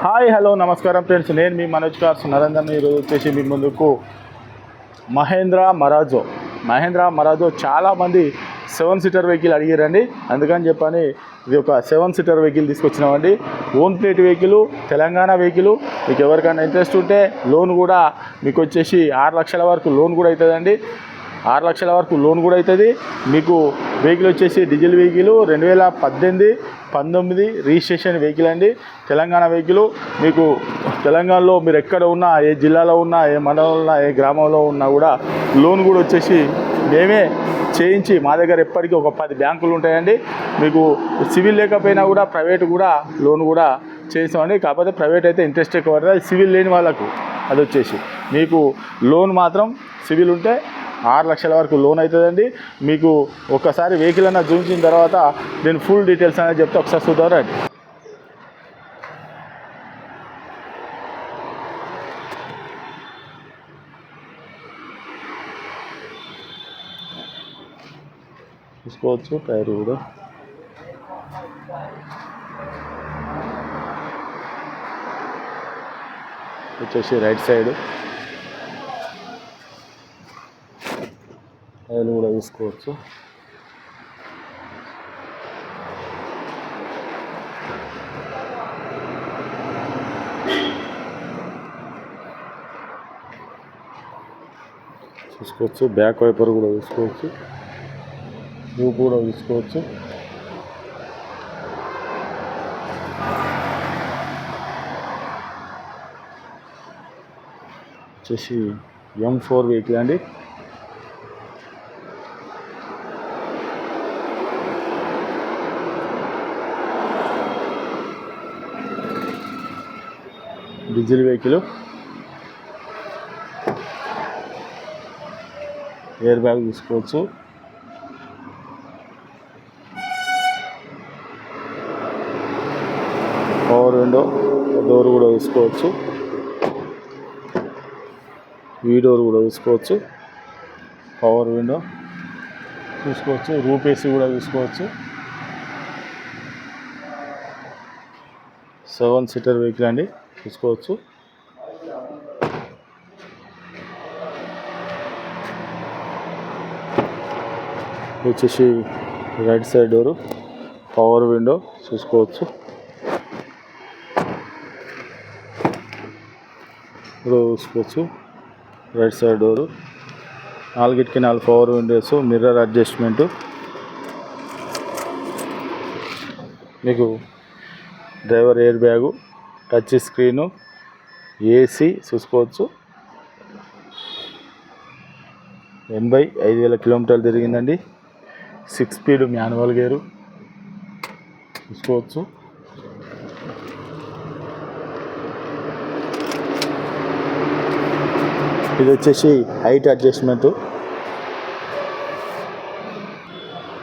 Hi hello నమస్కారం friends, నేను మీ Manoj cars Narender. ఈరోజు వచ్చేసి మీ ముందుకు మహేంద్ర మరాజో చాలామంది 7 సీటర్ వెహికల్ అడిగారండి. అందుకని చెప్పని ఇది ఒక 7 సీటర్ వెహికల్ తీసుకొచ్చినామండి. Own plate vehicle, Telangana vehicle. మీకు ఎవరికైనా ఇంట్రెస్ట్ ఉంటే లోన్ కూడా మీకు వచ్చేసి 6 లక్షల వరకు లోన్ కూడా అవుతుందండి. 6 లక్షల వరకు లోన్ కూడా అవుతుంది. మీకు వెహికల్ వచ్చేసి డీజిల్ వెహికల్, 2018-19 రిజిస్ట్రేషన్ వెహికల్ అండి. తెలంగాణ వెహికల్. మీకు తెలంగాణలో మీరు ఎక్కడ ఉన్నా, ఏ జిల్లాలో ఉన్నా, ఏ మండలంలో ఉన్నా, ఏ గ్రామంలో ఉన్నా కూడా లోన్ కూడా వచ్చేసి మేమే చేయించి, మా దగ్గర ఎప్పటికీ ఒక 10 బ్యాంకులు ఉంటాయండి. మీకు సివిల్ లేకపోయినా కూడా ప్రైవేట్ కూడా లోన్ కూడా చేస్తామండి. కాకపోతే ప్రైవేట్ అయితే ఇంట్రెస్ట్ ఎక్కువ పడుతుంది. సివిల్ లేని వాళ్ళకు అది వచ్చేసి మీకు లోన్ మాత్రం సివిల్ ఉంటే 6 లక్షల వరకు లోన్ అవుతుందండి. మీకు ఒక్కసారి వెహికల్ అన్న చూపించిన తర్వాత నేను ఫుల్ డీటెయిల్స్ అనేది చెప్తే ఒకసారి చూద్దాం రండి. చూసుకోవచ్చు టైర్ కూడా వచ్చేసి రైట్ సైడ్ టైర్ కూడా చూసుకోవచ్చు. బ్యాక్ వైపర్ కూడా చూసుకోవచ్చు, వ్యూ కూడా చూసుకోవచ్చు. వచ్చేసి M4 వెహికల్ అండి. డీజిల్ వెహికల్, ఎయిర్ బ్యాగ్ చూసుకోవచ్చు. పవర్ విండో, డోర్ కూడా చూసుకోవచ్చు. ఈ డోర్ కూడా చూసుకోవచ్చు. పవర్ విండో చూసుకోవచ్చు. రూప్ ఏసీ కూడా చూసుకోవచ్చు. 7 సీటర్ వెహికల్ అండి, చూసుకోవచ్చు. వచ్చేసి right side door, power window చూసుకోవచ్చు. చూసుకోవచ్చు right side door, 4 power windows, mirror adjustment. మీకు driver air bag, touch screen, AC చూసుకోవచ్చు. 85,000 కిలోమీటర్లు తిరిగిందండి. 6 స్పీడ్ మాన్యువల్ గేరు చూసుకోవచ్చు. ఇది వచ్చేసి height adjustment.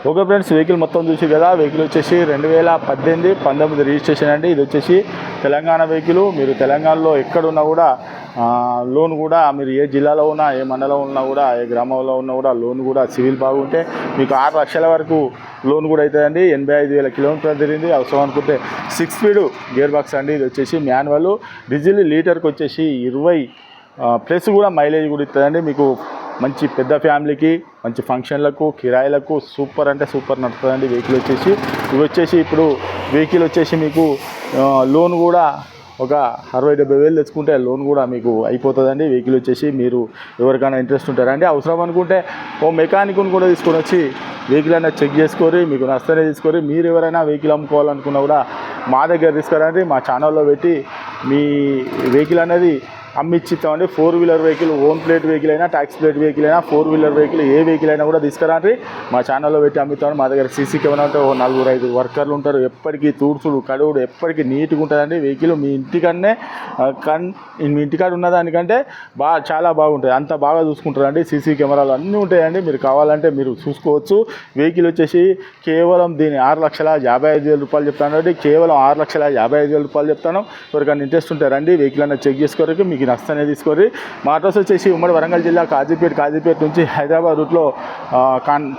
Okay friends, vehicle మొత్తం చూసి కదా. వెహికల్ వచ్చేసి 2018-19 రిజిస్ట్రేషన్ అండి. ఇది వచ్చేసి తెలంగాణ వెహికల్. మీరు తెలంగాణలో ఎక్కడున్నా కూడా లోన్ కూడా, మీరు ఏ జిల్లాలో ఉన్నా, ఏ మండలం ఉన్నా కూడా, ఏ గ్రామంలో ఉన్నా కూడా లోన్ కూడా సివిల్ బాగుంటే మీకు 6 లక్షల వరకు లోన్ కూడా అవుతుందండి. 85,000 కిలోమీటర్లు తిరిగింది. అవసరం అనుకుంటే 6 స్పీడ్ గేర్ బాక్స్ అండి. ఇది వచ్చేసి మాన్యువల్. డీజిల్ లీటర్కి వచ్చేసి 20 ప్లస్ కూడా మైలేజ్ కూడా ఇస్తుందండి. మీకు మంచి పెద్ద ఫ్యామిలీకి, మంచి ఫంక్షన్లకు, కిరాయిలకు సూపర్ అంటే సూపర్ నడుతుందండి వెహికల్ వచ్చేసి. ఇవి వచ్చేసి ఇప్పుడు వెహికల్ వచ్చేసి మీకు లోన్ కూడా ఒక 60-70 వేలు తెచ్చుకుంటే లోన్ కూడా మీకు అయిపోతుందండి. వెహికల్ వచ్చేసి మీరు ఎవరికైనా ఇంట్రెస్ట్ ఉంటారండి, అవసరం అనుకుంటే ఓ మెకానిక్ని కూడా తీసుకొని వచ్చి వెహికల్ అనేది చెక్ చేసుకొని మీకు నష్టనే తీసుకొని, మీరు ఎవరైనా వెహికల్ అమ్ముకోవాలనుకున్నా కూడా మా దగ్గర తీసుకురండి. మా ఛానల్లో పెట్టి మీ వెహికల్ అనేది అమ్మిచ్చిస్తామండి. 4 wheeler vehicle, own plate vehicle అయినా, ట్యాక్స్ ప్లేట్ వెహికల్ అయినా, 4 వీలర్ వెహికల్ ఏ వెహికల్ అయినా కూడా తీసుకురండి. మా ఛానల్లో పెట్టి అమ్ముతాం. మా దగ్గర సీసీ కెమెరా ఉంటే 4-5 వర్కర్లు ఉంటారు. ఎప్పటికీ తూర్చుడు కడుగుడు ఎప్పటికీ నీట్గా ఉంటుందండి వెహికల్. మీ ఇంటికన్నే మీ ఇంటికాడ ఉన్నదానికంటే చాలా బాగుంటుంది. అంత బాగా చూసుకుంటారండి. సీసీ కెమెరాలు అన్నీ ఉంటాయండి. మీరు కావాలంటే మీరు చూసుకోవచ్చు. వెహికల్ వచ్చేసి కేవలం దీని 6,55,000 రూపాయలు చెప్తానండి. కేవలం 6,55,000 రూపాయలు చెప్తాను. ఎవరికైనా ఇంట్రెస్ట్ ఉంటే రండి, వెహికల్ అనేది చెక్ చేసుకోవడానికి. మీకు మీకు నష్టనే తీసుకోరు. మా అడ్రస్ వచ్చేసి ఉమ్మడి వరంగల్ జిల్లా కాజీపేట నుంచి హైదరాబాద్ రూట్లో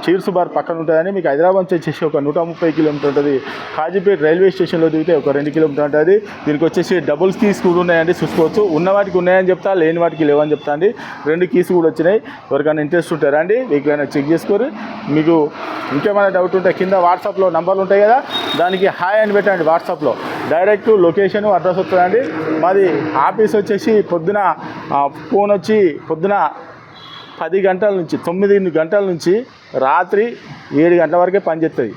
చీర్సు బార్ పక్కన ఉంటుందని. మీకు హైదరాబాద్ నుంచి వచ్చేసి ఒక 130 కిలోమీటర్ ఉంటుంది. కాజీపేట రైల్వే స్టేషన్లో దిగితే ఒక 2 కిలోమీటర్ ఉంటుంది. దీనికి వచ్చేసి డబుల్ కీస్ కూడా ఉన్నాయండి, చూసుకోవచ్చు. ఉన్న వాటికి ఉన్నాయని చెప్తా, లేని వాటికి లేవని చెప్తా అండి. 2 కీస్ కూడా వచ్చినాయి. ఎవరికైనా ఇంట్రెస్ట్ ఉంటారా అండి, వెహికల్ అయినా చెక్ చేసుకోరు. మీకు ఇంకేమైనా డౌట్ ఉంటే కింద వాట్సాప్లో నంబర్లు ఉంటాయి కదా, దానికి హాయ్ అని పెట్టండి. వాట్సాప్లో డైరెక్ట్ లొకేషన్ అడ్రస్ వస్తుందండి. మాది ఆఫీస్ వచ్చేసి పొద్దున ఫోన్ వచ్చి పొద్దున 10 గంటల నుంచి 9 గంటల నుంచి రాత్రి 7 గంటల వరకే పనిచేస్తుంది.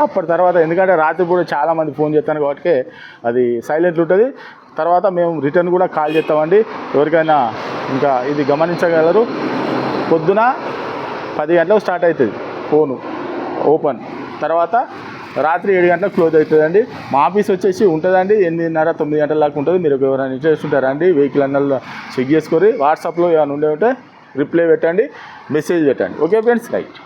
అప్పటి తర్వాత ఎందుకంటే రాత్రి కూడా చాలామంది ఫోన్ చేస్తాను కాబట్టి అది సైలెంట్ ఉంటుంది. తర్వాత మేము రిటర్న్ కూడా కాల్ చేస్తామండి. ఎవరికైనా ఇంకా ఇది గమనించగలరు. పొద్దున 10 గంటలకు స్టార్ట్ అవుతుంది ఫోను ఓపెన్, తర్వాత రాత్రి 7 గంటలకు క్లోజ్ అవుతుందండి. మా ఆఫీస్ వచ్చేసి ఉంటుందండి 8:30-9 గంటల దాకా ఉంటుంది. మీరు ఎవరైనా ఇంట్రెస్ట్ ఉంటారండి వెహికల్ అన్నల్లో చెక్ చేసుకొని వాట్సాప్లో ఏమైనా ఉండే ఉంటే రిప్లై పెట్టండి, మెసేజ్ పెట్టండి. Okay friends, right.